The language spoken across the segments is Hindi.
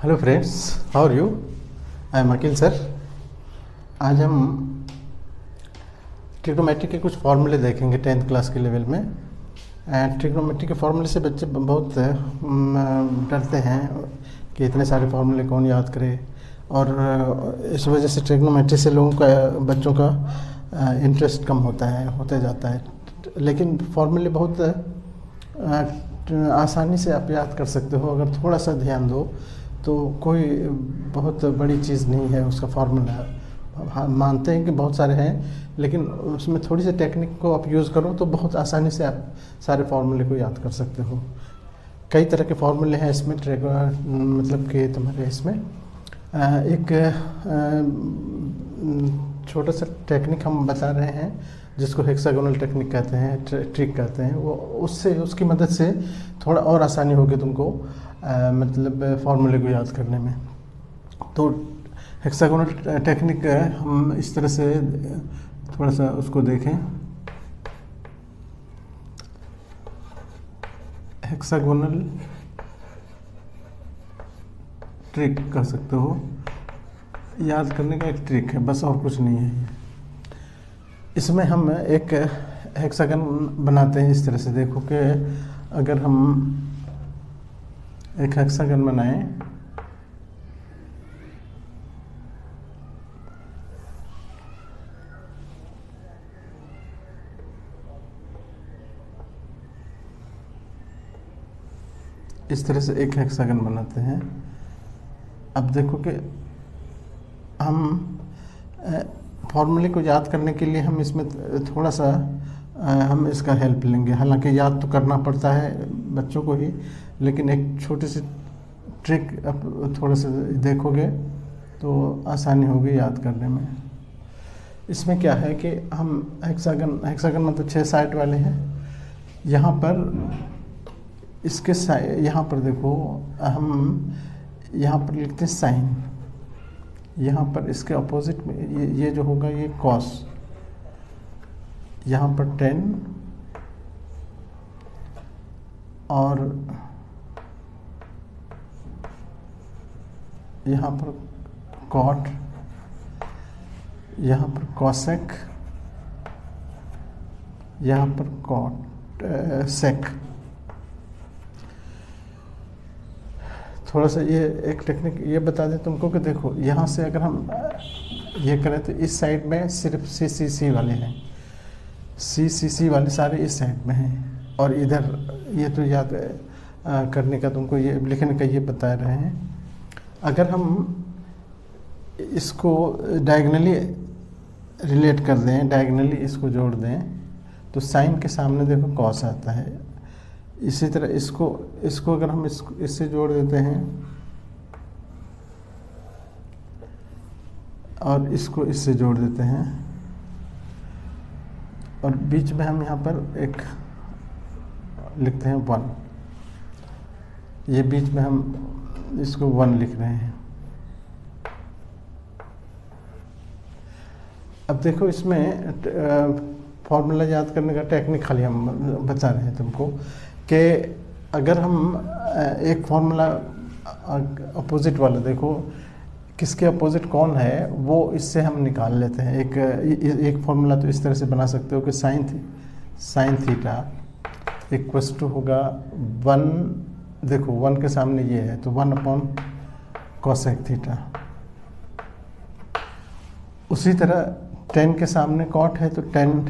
Hello friends, how are you? I am Akeel sir. आज हम ट्रिग्नोमेट्री के कुछ फॉर्मूले देखेंगे 10th क्लास के लेवल में। ट्रिग्नोमेट्री के फॉर्मूले से बच्चे बहुत डरते हैं कि इतने सारे फॉर्मूले कौन याद करे, और इस वजह से ट्रिग्नोमेट्री से लोगों का, बच्चों का इंटरेस्ट कम होते जाता है। लेकिन फॉर्मूले बहुत आसानी से आप याद कर सकते हो अगर थोड़ा सा ध्यान दो, तो कोई बहुत बड़ी चीज़ नहीं है उसका फार्मूला। हाँ, मानते हैं कि बहुत सारे हैं, लेकिन उसमें थोड़ी सी टेक्निक को आप यूज़ करो तो बहुत आसानी से आप सारे फार्मूले को याद कर सकते हो। कई तरह के फार्मूले हैं इसमें, मतलब कि तुम्हारे इसमें एक छोटा सा टेक्निक हम बता रहे हैं जिसको हेक्सागोनल टेक्निक कहते हैं, ट्रिक कहते हैं। वो उसकी मदद से थोड़ा और आसानी होगी तुमको मतलब फार्मूले को याद करने में। तो हेक्सागोनल टेक्निक हम इस तरह से थोड़ा सा उसको देखें। हेक्सागोनल ट्रिक कह सकते हो, याद करने का एक ट्रिक है, बस और कुछ नहीं है। इसमें हम एक हेक्सागन बनाते हैं इस तरह से। देखो कि अगर हम एक हेक्सागन बनाएं, इस तरह से एक हेक्सागन बनाते हैं। अब देखो कि हम फॉर्मूले को याद करने के लिए हम इसमें थोड़ा सा हम इसका हेल्प लेंगे। हालांकि याद तो करना पड़ता है बच्चों को ही, लेकिन एक छोटी सी ट्रिक अब थोड़ा सा देखोगे तो आसानी होगी याद करने में। इसमें क्या है कि हम हेक्सागन मतलब 6 साइड वाले हैं। यहाँ पर इसके यहाँ पर देखो, हम यहाँ पर लिखते हैं साइन। यहाँ पर इसके अपोजिट में ये जो होगा ये कॉस। यहाँ पर 10 और यहाँ पर कॉट, यहाँ पर कॉसेक, यहाँ पर कॉट सेक। थोड़ा सा ये एक टेक्निक ये बता दें तुमको कि देखो यहाँ से अगर हम ये करें तो इस साइड में सिर्फ सी वाले हैं, सी वाले सारे इस साइड में हैं, और इधर ये तो याद करने का, तुमको ये लिखने का ये बता रहे हैं। अगर हम इसको डायगनली रिलेट कर दें, डायगनली इसको जोड़ दें, तो साइन के सामने देखो कॉस आता है। इसी तरह इसको अगर हम इससे जोड़ देते हैं और इसको इससे जोड़ देते हैं, और बीच में हम यहाँ पर एक लिखते हैं 1। ये बीच में हम इसको 1 लिख रहे हैं। अब देखो इसमें फॉर्मूला याद करने का टेक्निक खाली हम बता रहे हैं तुमको कि अगर हम एक फार्मूला अपोजिट वाला, देखो किसके अपोजिट कौन है वो इससे हम निकाल लेते हैं। एक फार्मूला तो इस तरह से बना सकते हो कि साइन थीटा इक्वल्स टू होगा 1। देखो 1 के सामने ये है तो 1 अपॉन कोसेक थीटा। उसी तरह 10 के सामने कॉट है तो 10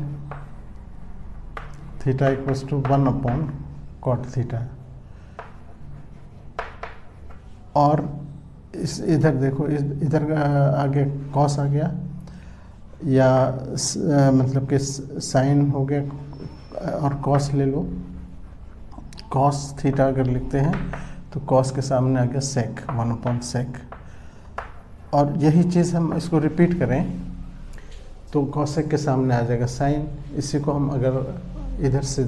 theta equals to 1 upon cot theta. और इस इधर देखो, इधर आगे कॉस आ गया, या मतलब कि साइन हो गया और कॉस ले लो। कॉस थीटा अगर लिखते हैं तो कॉस के सामने आ गया सेक, 1 अपॉन सेक। और यही चीज़ हम इसको रिपीट करें तो कॉसेक के सामने आ जाएगा साइन। इसी को हम अगर इधर से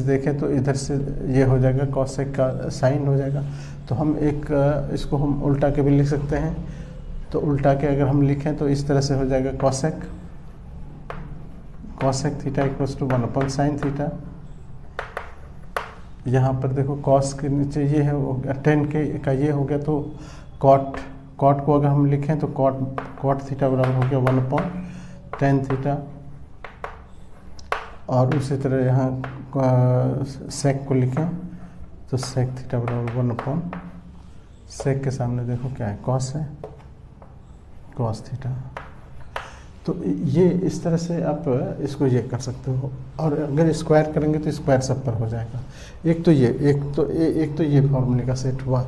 देखें तो इधर से ये हो जाएगा, कॉसेक का साइन हो जाएगा। तो हम इसको हम उल्टा के भी लिख सकते हैं। तो उल्टा के अगर हम लिखें तो इस तरह से हो जाएगा cosec theta equals to 1 upon sine theta. यहाँ पर देखो कॉस के नीचे ये है हो गया, टेन के का ये हो गया, तो कॉट को अगर हम लिखें तो कॉट थीटा बराबर हो गया 1/tan थीटा। और उसी तरह यहाँ सेक को लिखें तो सेक थीटा बराबर 1/sec के सामने देखो क्या है, कॉस है, कॉस थीटा। तो ये इस तरह से आप इसको ये कर सकते हो। और अगर स्क्वायर करेंगे तो स्क्वायर सब पर हो जाएगा। एक तो ये फॉर्मूले का सेट हुआ।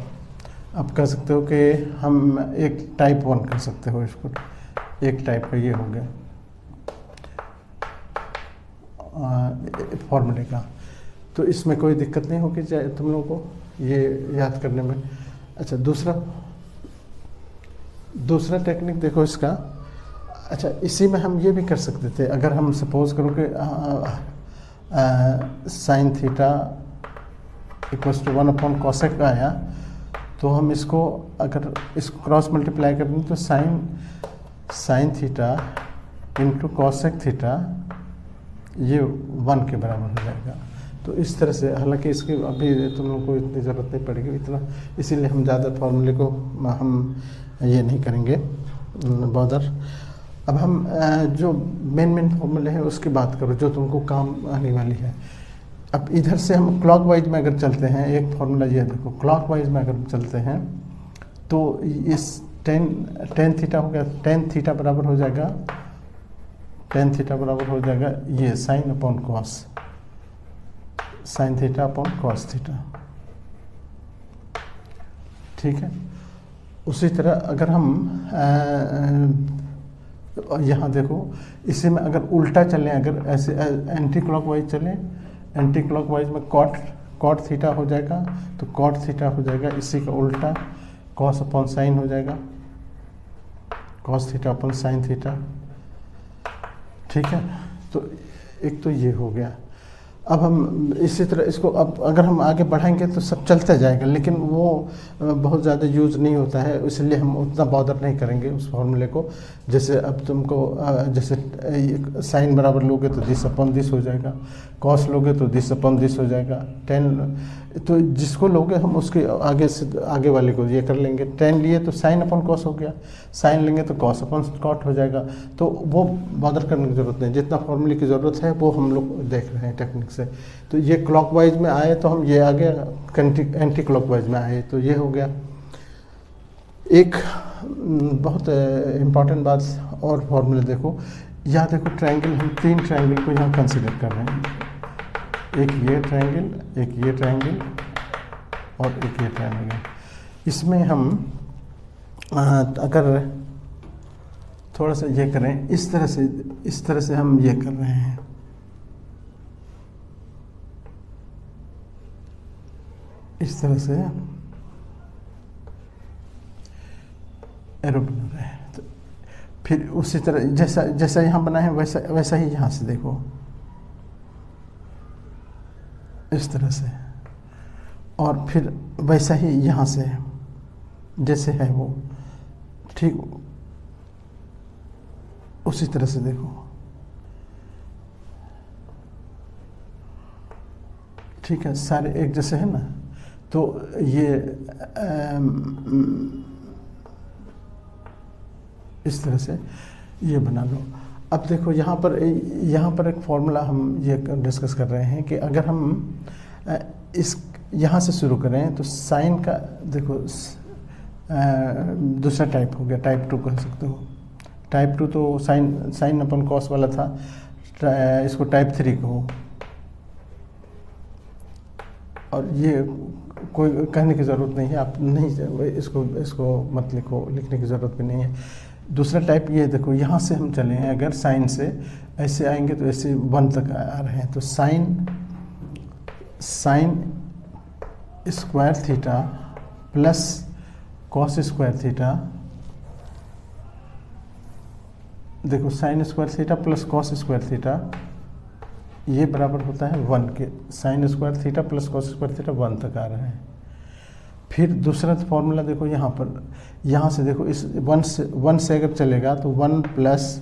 आप कह सकते हो कि हम एक टाइप 1 कर सकते हो इसको, एक टाइप का ये हो गया फॉर्मूले का। तो इसमें कोई दिक्कत नहीं होगी चाहे तुम लोगों को ये याद करने में। अच्छा, दूसरा टेक्निक देखो इसका। अच्छा, इसी में हम ये भी कर सकते थे, अगर हम सपोज करो कि sine theta equals to 1/cosec आया, तो हम इसको अगर इसको क्रॉस मल्टीप्लाई कर दें तो sine theta into cosec theta ये 1 के बराबर हो जाएगा। तो इस तरह से, हालांकि इसकी अभी तुम लोगों को इतनी ज़रूरत नहीं पड़ेगी इतना, इसीलिए हम ज़्यादा फॉर्मूले को हम ये नहीं करेंगे बॉदर। अब हम जो मेन फॉर्मूले हैं उसकी बात करो जो तुमको काम आने वाली है। अब इधर से हम क्लॉकवाइज में अगर चलते हैं, एक फार्मूला ये देखो, क्लॉकवाइज में अगर चलते हैं तो इस टेन थीटा हो गया, टेन थीटा बराबर हो जाएगा ये sine upon cos, sine theta upon cos theta, ठीक है। उसी तरह अगर हम यहाँ देखो, इसी में अगर उल्टा चलें, अगर ऐसे एंटी क्लॉकवाइज चलें, एंटी क्लॉकवाइज में कॉट थीटा हो जाएगा, तो कॉट थीटा हो जाएगा इसी का उल्टा, कॉस अपॉन साइन हो जाएगा, cos theta upon sine theta, ठीक है। तो एक तो ये हो गया। अब हम इसी तरह इसको अब अगर हम आगे बढ़ाएंगे तो सब चलता जाएगा, लेकिन वो बहुत ज़्यादा यूज़ नहीं होता है, इसलिए हम उतना बॉदर नहीं करेंगे उस फॉर्मूले को। जैसे अब तुमको जैसे साइन बराबर लोगे तो दिस अपॉन दिस हो जाएगा, कॉस लोगे तो दिस अपॉन दिस हो जाएगा, टेन तो जिसको लोगे हम उसके आगे से आगे वाले को ये कर लेंगे। टेन लिए तो साइन अपॉन कॉस हो गया, साइन लेंगे तो कॉस अपॉन कॉट हो जाएगा। तो वो बॉदर करने की ज़रूरत नहीं, जितना फॉर्मूले की ज़रूरत है वो हम लोग देख रहे हैं टेक्निक से। तो ये क्लॉकवाइज में आए तो हम ये आगे एंटी क्लॉकवाइज में आए तो ये हो गया। एक बहुत इम्पॉर्टेंट बात और फॉर्मूले देखो, यहाँ देखो ट्रायंगल, हम 3 ट्रायंगल को यहाँ कंसिडर कर रहे हैं, एक ये ट्रायंगल, एक ये ट्रायंगल और एक ये ट्रायंगल। इसमें हम अगर थोड़ा सा ये करें, इस तरह से हम ये कर रहे हैं, इस तरह से एरो बना रहे हैं। तो फिर उसी तरह जैसा यहाँ बना है वैसा ही यहाँ से देखो, इस तरह से, और फिर वैसा ही यहाँ से जैसे है वो, ठीक उसी तरह से देखो, ठीक है। सारे एक जैसे है ना, तो ये इस तरह से ये बना लो। अब देखो यहाँ पर एक फॉर्मूला हम ये डिस्कस कर रहे हैं कि अगर हम इस यहाँ से शुरू करें तो साइन का देखो दूसरा टाइप हो गया, टाइप 2 कह सकते हो। टाइप 2 तो साइन अपन कॉस वाला था, इसको टाइप 3 कहो। और ये कोई कहने की ज़रूरत नहीं है, आप नहीं इसको मत लिखो, लिखने की ज़रूरत भी नहीं है। दूसरा टाइप ये देखो, यहाँ से हम चले हैं, अगर साइन से ऐसे आएंगे तो ऐसे 1 तक आ रहे हैं, तो sine square theta plus cos square theta, देखो sine square theta plus cos square theta ये बराबर होता है 1 के। Sine square theta plus cos square theta 1 तक आ रहा है। फिर दूसरा फॉर्मूला देखो यहाँ पर, यहाँ से देखो इस 1 से अगर चलेगा तो 1 प्लस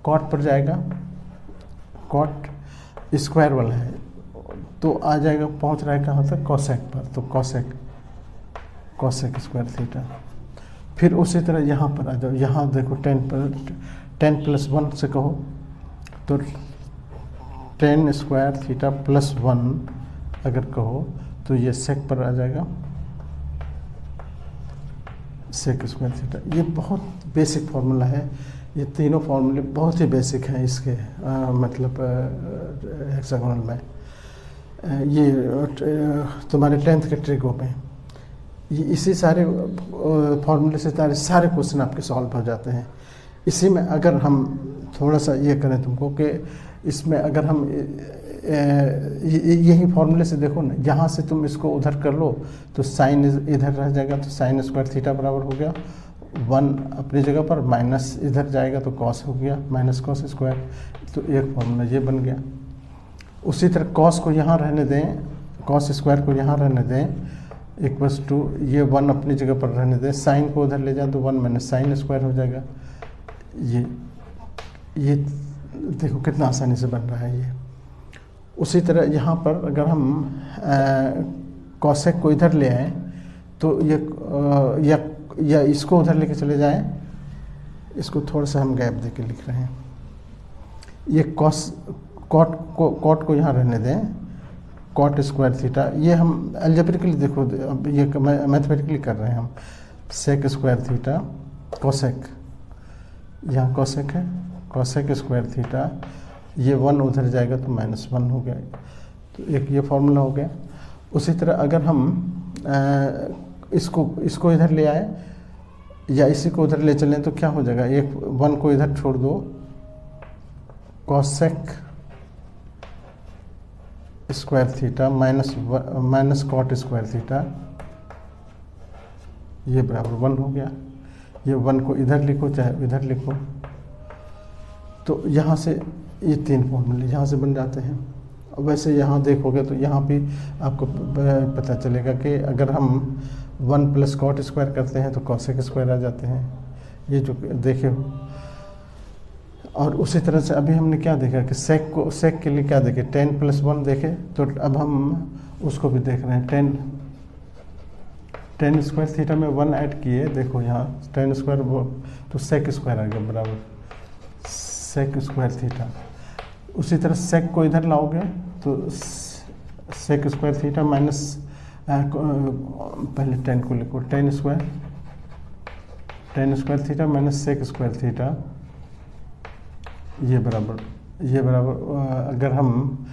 कॉट पर जाएगा, कॉट स्क्वायर वाला है तो आ जाएगा, पहुंच रहा है कहाँ तक, कोसेक पर। तो कोसेक स्क्वायर थीटा। फिर उसी तरह यहाँ पर आ जाओ, यहाँ देखो 10 प्लस 1 से कहो तो 10 स्क्वायर थीटा प्लस 1 अगर कहो तो ये सेक पर आ जाएगा, सेक स्क्वायर थीटा। ये बहुत बेसिक फार्मूला है, ये तीनों फार्मूले बहुत ही बेसिक हैं इसके मतलब हेक्सागोनल में। ये तुम्हारे 10th के ट्रिको में ये इसी सारे फार्मूले से सारे क्वेश्चन आपके सॉल्व हो जाते हैं। इसी में अगर हम थोड़ा सा ये करें तुमको कि इसमें अगर हम यही फार्मूले से देखो ना, यहाँ से तुम इसको उधर कर लो तो साइन इधर रह जाएगा, तो साइन स्क्वायर थीटा बराबर हो गया 1 अपनी जगह पर, माइनस इधर जाएगा तो कॉस हो गया, माइनस कॉस स्क्वायर। तो एक फार्मूला ये बन गया। उसी तरह कॉस को यहाँ रहने दें, कॉस स्क्वायर को यहाँ रहने दें इक्वल्स टू ये 1 अपनी जगह पर रहने दें, साइन को उधर ले जाए तो 1 माइनस साइन स्क्वायर हो जाएगा। ये देखो कितना आसानी से बन रहा है ये। उसी तरह यहाँ पर अगर हम कॉसेक को इधर ले आए तो ये या इसको उधर लेके चले जाएं, इसको थोड़ा सा हम गैप देके लिख रहे हैं। ये कॉट को यहाँ रहने दें, कॉट स्क्वायर थीटा। ये हम अलजेब्रिकली देखो, अब ये मैथमेटिकली कर रहे हैं हम। सेक स्क्वायर थीटा कोसेक, यहाँ कोसेक है, कोसेक स्क्वायर थीटा, ये 1 उधर जाएगा तो -1 हो गया। तो एक ये फॉर्मूला हो गया। उसी तरह अगर हम इसको इधर ले आए या इसी को उधर ले चलें तो क्या हो जाएगा, एक 1 को इधर छोड़ दो, cosec square theta minus cot square theta, ये बराबर 1 हो गया। ये 1 को इधर लिखो चाहे इधर लिखो, तो यहाँ से ये 3 फॉर्मूले यहाँ से बन जाते हैं। वैसे यहाँ देखोगे तो यहाँ भी आपको पता चलेगा कि अगर हम 1 प्लस कॉट स्क्वायर करते हैं तो कॉसेक स्क्वायर आ जाते हैं, ये जो देखे हो। और उसी तरह से अभी हमने क्या देखा कि सेक के लिए क्या देखे, 10 प्लस 1 देखे, तो अब हम उसको भी देख रहे हैं। 10 स्क्वायर थीटा में 1 ऐड किए, देखो यहाँ 10 स्क्वायर तो सेक स्क्वायर आ गया बराबर सेक स्क्वायर थीटा। उसी तरह सेक को इधर लाओगे तो सेक स्क्वायर थीटा माइनस पहले 10 को लिखो, 10 square theta minus sec square theta, ये बराबर अगर हम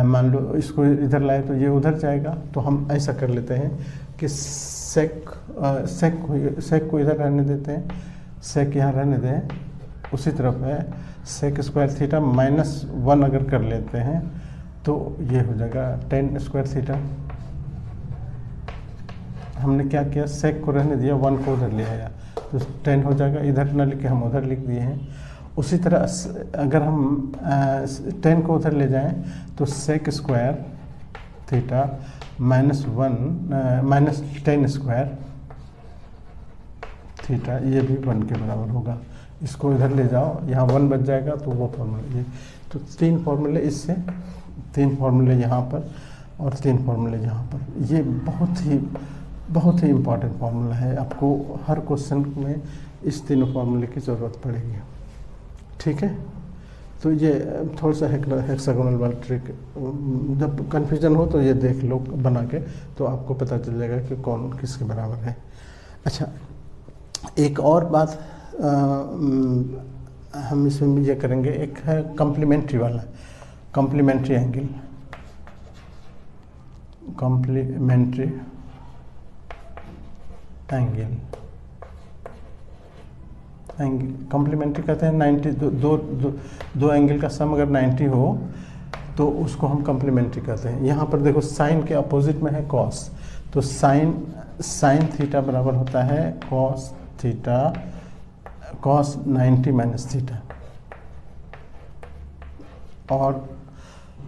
मान लो इसको इधर लाए तो ये उधर जाएगा। तो हम ऐसा कर लेते हैं कि सेक को इधर रहने देते हैं, सेक यहाँ रहने दें। उसी तरफ है सेक स्क्वायर थीटा -1 अगर कर लेते हैं तो ये हो जाएगा 10 स्क्वायर थीटा। हमने क्या किया, सेक को रहने दिया, 1 को उधर ले आया तो 10 हो जाएगा, इधर न लिख के हम उधर लिख दिए हैं। उसी तरह अगर हम 10 को उधर ले जाएं तो sec square theta -10 square theta, ये भी 1 के बराबर होगा। इसको इधर ले जाओ, यहाँ 1 बच जाएगा तो वो फॉर्मूला। ये तो 3 फॉर्मूले इससे, 3 फॉर्मूले यहाँ पर और 3 फॉर्मूले यहाँ पर। ये बहुत ही इम्पॉर्टेंट फार्मूला है, आपको हर क्वेश्चन में इस तीनों फार्मूले की ज़रूरत पड़ेगी। ठीक है, तो ये थोड़ा सा हेक्सागोनल वाला ट्रिक, जब कन्फ्यूजन हो तो ये देख लो बना के, तो आपको पता चल जाएगा कि कौन किसके बराबर है। अच्छा, एक और बात हम इसमें भी ये करेंगे, एक है कॉम्प्लीमेंट्री वाला, कॉम्प्लीमेंट्री एंगल, कॉम्प्लीमेंट्री कॉम्प्लीमेंट्री कहते हैं 90 दो एंगल का सम अगर 90 हो तो उसको हम कॉम्प्लीमेंट्री कहते हैं। यहाँ पर देखो साइन के अपोजिट में है कॉस, तो साइन थीटा बराबर होता है cos theta, cos 90 minus theta. और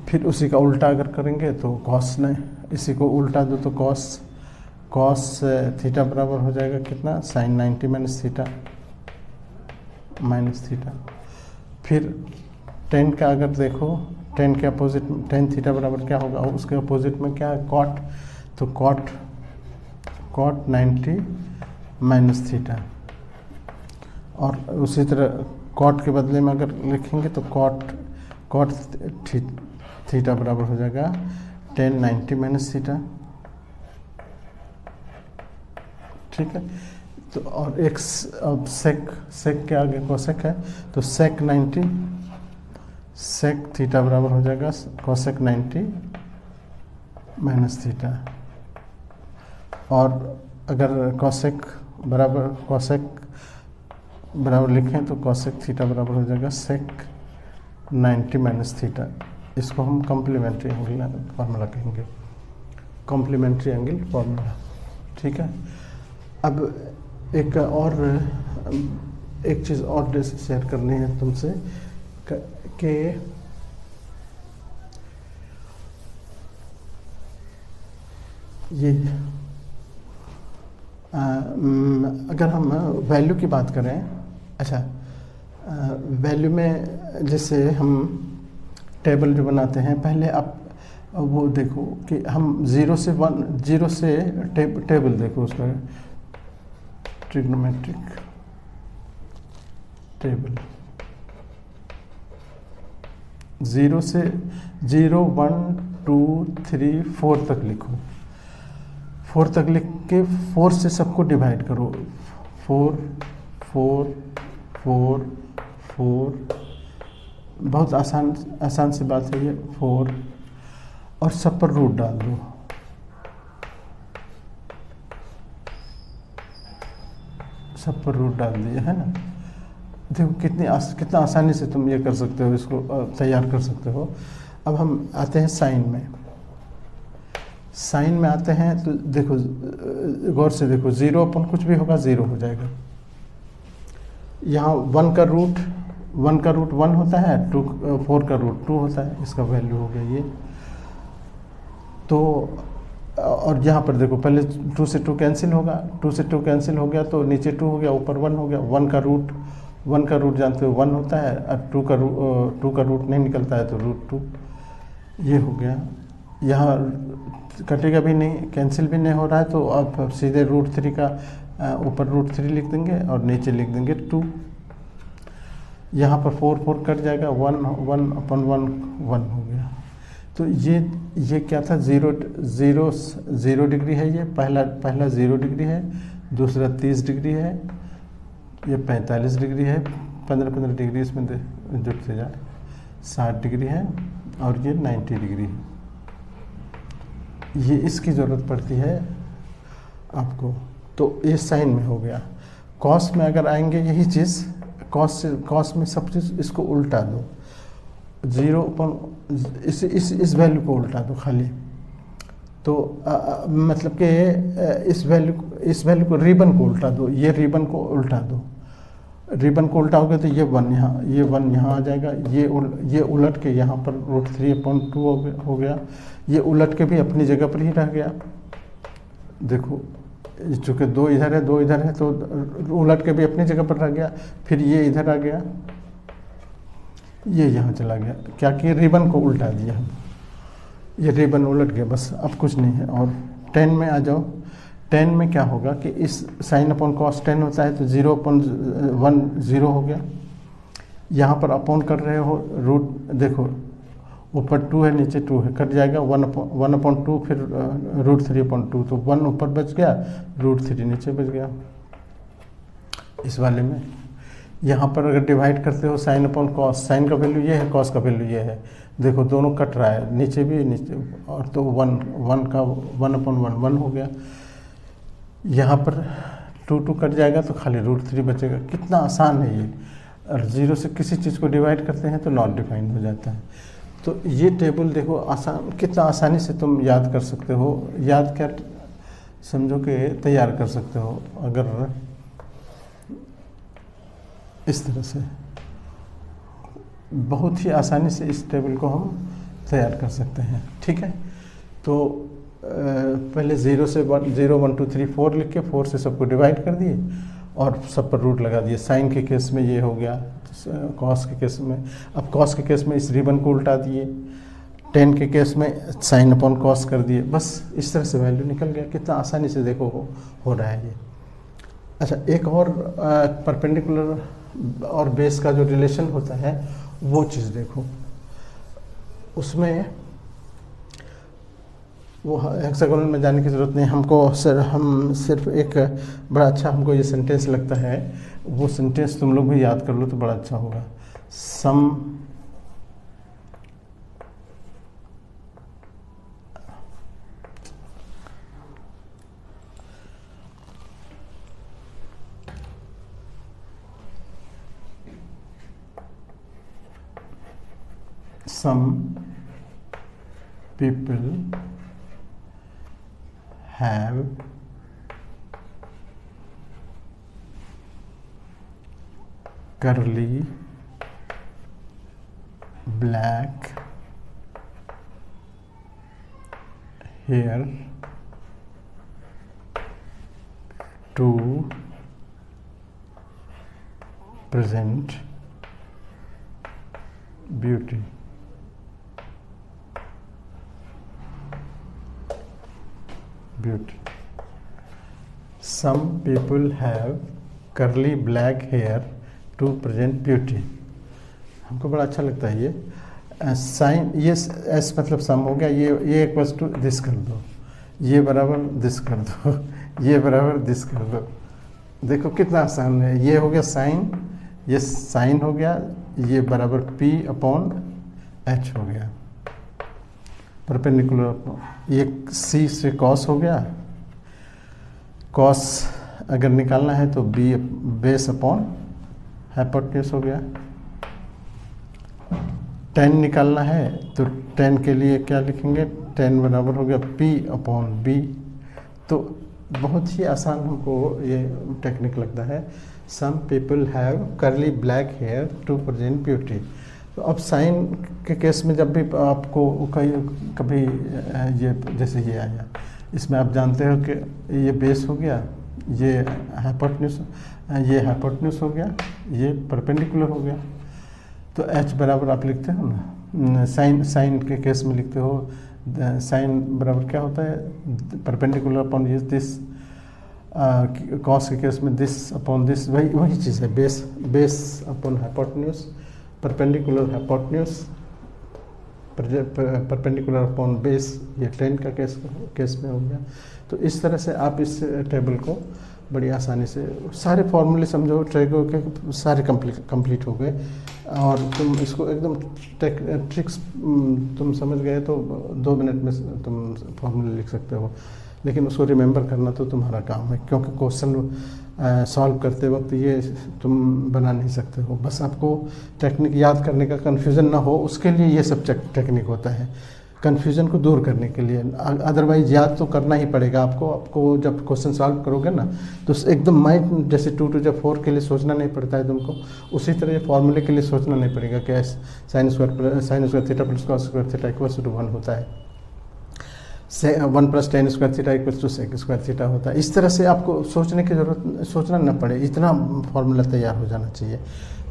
फिर उसी का उल्टा अगर करेंगे तो कॉस ने इसी को उल्टा दो तो कॉस थीटा बराबर हो जाएगा कितना, साइन 90 माइनस थीटा। फिर टेन का अगर देखो, टेन के अपोजिट, टेन थीटा बराबर क्या होगा, उसके अपोजिट में क्या है, कॉट, तो कॉट 90 माइनस थीटा। और उसी तरह कॉट के बदले में अगर लिखेंगे तो कॉट थीटा बराबर हो जाएगा 10 90 माइनस थीटा, ठीक है। तो और एक अब सेक के आगे कोसेक है, तो सेक 90, सेक थीटा बराबर हो जाएगा कोसेक 90 माइनस थीटा। और अगर कोसेक बराबर लिखें तो कोसेक थीटा बराबर हो जाएगा सेक 90 माइनस थीटा। इसको हम कॉम्प्लीमेंट्री एंगल फार्मूला कहेंगे, कॉम्प्लीमेंट्री एंगल फार्मूला, ठीक है। अब एक चीज़ और शेयर करनी है तुमसे कि ये अगर हम वैल्यू की बात करें, अच्छा वैल्यू में जैसे हम टेबल जो बनाते हैं, पहले आप वो देखो कि हम जीरो से टेबल देखो उसका, ट्रिग्नोमेट्रिक टेबल, 0 से 0 1 2 3 4 तक लिखो, 4 तक लिख के 4 से सबको डिवाइड करो, 4 4 4 4, बहुत आसान सी बात है ये, 4, और सब पर रूट डाल दो, सब पर रूट डाल दिया है ना। देखो कितना आसानी से तुम ये कर सकते हो, इसको तैयार कर सकते हो। अब हम आते हैं साइन में। साइन में आते हैं तो देखो, गौर से देखो, 0 अपन कुछ भी होगा 0 हो जाएगा। यहाँ 1 का रूट 1 होता है, 4 का रूट 2 होता है, इसका वैल्यू हो गया ये। तो और यहाँ पर देखो, पहले 2 से 2 कैंसिल होगा, 2 से 2 कैंसिल हो गया तो नीचे 2 हो गया, ऊपर 1 हो गया। 1 का रूट जानते हो 1 होता है, और 2 का रूट नहीं निकलता है तो रूट 2, ये हो गया। यहाँ कटेगा भी नहीं, कैंसिल भी नहीं हो रहा है, तो अब सीधे √3 का ऊपर √3 लिख देंगे और नीचे लिख देंगे 2। यहाँ पर 4 कट जाएगा, 1 हो गया। तो ये क्या था, 0 डिग्री है, ये पहला 0 डिग्री है, दूसरा 30 डिग्री है, ये 45 डिग्री है, 15 डिग्री इसमें जुड़ते जाए, 60 डिग्री है, और ये 90 डिग्री है। ये इसकी ज़रूरत पड़ती है आपको। तो ये साइन में हो गया। कॉस में अगर आएंगे यही चीज़, कॉस में सब चीज़ इसको उल्टा दो, 0 अपन इस वैल्यू को उल्टा दो खाली। तो मतलब कि इस वैल्यू को, रिबन को उल्टा दो, ये रिबन को उल्टा दो। रिबन को उल्टा हो गया तो ये 1 यहाँ आ जाएगा, ये उलट के यहाँ पर √3/2 हो गया, ये उलट के भी अपनी जगह पर ही रह गया। देखो चूँकि 2 इधर है 2 इधर है, तो उलट के भी अपनी जगह पर रह गया। फिर ये इधर आ गया, ये यहाँ चला गया, क्या कि रिबन को उल्टा दिया हम, ये रिबन उलट गया, बस अब कुछ नहीं है। और 10 में आ जाओ। 10 में क्या होगा कि इस साइन अपॉन कॉस 10 होता है, तो 0/1 0 हो गया। यहाँ पर अपॉन कर रहे हो, रूट देखो ऊपर 2 है नीचे 2 है, कट जाएगा, 1/2 फिर √3/2, तो 1 ऊपर बच गया, √3 नीचे बच गया इस वाले में। यहाँ पर अगर डिवाइड करते हो साइन अपॉन कॉस, साइन का वैल्यू ये है, कॉस का वैल्यू ये है, देखो दोनों कट रहा है, नीचे भी नीचे, और तो 1/1 हो गया। यहाँ पर 2 कट जाएगा तो खाली √3 बचेगा। कितना आसान है ये। और 0 से किसी चीज़ को डिवाइड करते हैं तो नॉट डिफाइंड हो जाता है। तो ये टेबल देखो कितना आसानी से तुम याद कर सकते हो, याद क्या समझो कि तैयार कर सकते हो, अगर इस तरह से बहुत ही आसानी से इस टेबल को हम तैयार कर सकते हैं, ठीक है। तो पहले 0 से 1 0 1 2 3 4 लिख के 4 से सबको डिवाइड कर दिए, और सब पर रूट लगा दिए। साइन के केस में ये हो गया, कॉस के केस में, अब कॉस के केस में इस रिबन को उल्टा दिए, टेन के केस में साइन अपॉन कॉस कर दिए, बस इस तरह से वैल्यू निकल गया। कितना आसानी से देखो हो रहा है ये। अच्छा, एक और परपेंडिकुलर और बेस का जो रिलेशन होता है वो चीज़ देखो, उसमें वो हेक्सागोनल में जाने की ज़रूरत नहीं हमको, हम सिर्फ एक बड़ा अच्छा हमको ये सेंटेंस लगता है, वो सेंटेंस तुम लोग भी याद कर लो तो बड़ा अच्छा होगा। सम people have curly black hair to present beauty. Some people have curly black hair to present beauty. हमको बड़ा अच्छा लगता है ये साइन, ये एस मतलब सम हो गया, ये इक्वल्स टू दिस कर दो, ये बराबर दिस कर दो, ये बराबर दिस कर दो। देखो कितना आसान है, ये हो गया साइन, ये साइन हो गया, ये बराबर पी अपॉन एच हो गया परपेंडिकुलर। ये सी से कॉस हो गया, कॉस अगर निकालना है तो बी बेस अपॉन हाइपोटेन्यूज हो गया। टेन निकालना है तो टेन के लिए क्या लिखेंगे, टेन बराबर हो गया पी अपॉन बी। तो बहुत ही आसान हमको ये टेक्निक लगता है। Some people have curly black hair to present beauty. तो अब साइन के केस में जब भी आपको कभी ये जैसे ये आया, इसमें आप जानते हो कि ये बेस हो गया, ये हाइपोटेन्यूज हो गया, ये परपेंडिकुलर हो गया। तो एच बराबर आप लिखते हो ना, साइन के केस में लिखते हो, साइन बराबर क्या होता है, परपेंडिकुलर अपॉन दिस, कॉस के केस में दिस अपॉन दिस, वही चीज़ है, base upon hypotenuse, perpendicular hypotenuse, perpendicular upon base, ये टेन का केस में हो गया। तो इस तरह से आप इस टेबल को बड़ी आसानी से सारे फॉर्मूले समझो, ट्रेगो के सारे कंप्लीट हो गए, और तुम इसको एकदम ट्रिक्स तुम समझ गए तो 2 मिनट में तुम फॉर्मूले लिख सकते हो। लेकिन उसको रिमेंबर करना तो तुम्हारा काम है, क्योंकि क्वेश्चन सॉल्व करते वक्त ये तुम बना नहीं सकते हो। बस आपको टेक्निक याद करने का कन्फ्यूज़न ना हो, उसके लिए ये सब टेक्निक होता है, कन्फ्यूज़न को दूर करने के लिए। अदरवाइज याद तो करना ही पड़ेगा आपको जब क्वेश्चन सॉल्व करोगे ना, तो एकदम माइंड जैसे 2 to 4 के लिए सोचना नहीं पड़ता है तुमको, उसी तरह ये फॉर्मूले के लिए सोचना नहीं पड़ेगा कि sine square theta plus cos square theta equals to 1 होता है, 1 + tan square theta equals to sec square theta होता है। इस तरह से आपको सोचना न पड़े, इतना फार्मूला तैयार हो जाना चाहिए।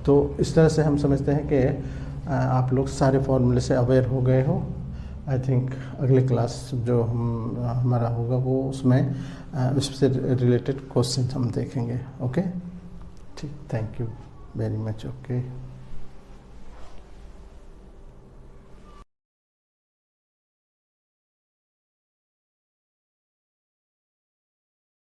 तो इस तरह से हम समझते हैं कि आप लोग सारे फार्मूले से अवेयर हो गए हो। आई थिंक अगले क्लास जो हमारा होगा वो उसमें उससे रिलेटेड क्वेश्चन हम देखेंगे। ओके, ठीक, thank you very much. Okay.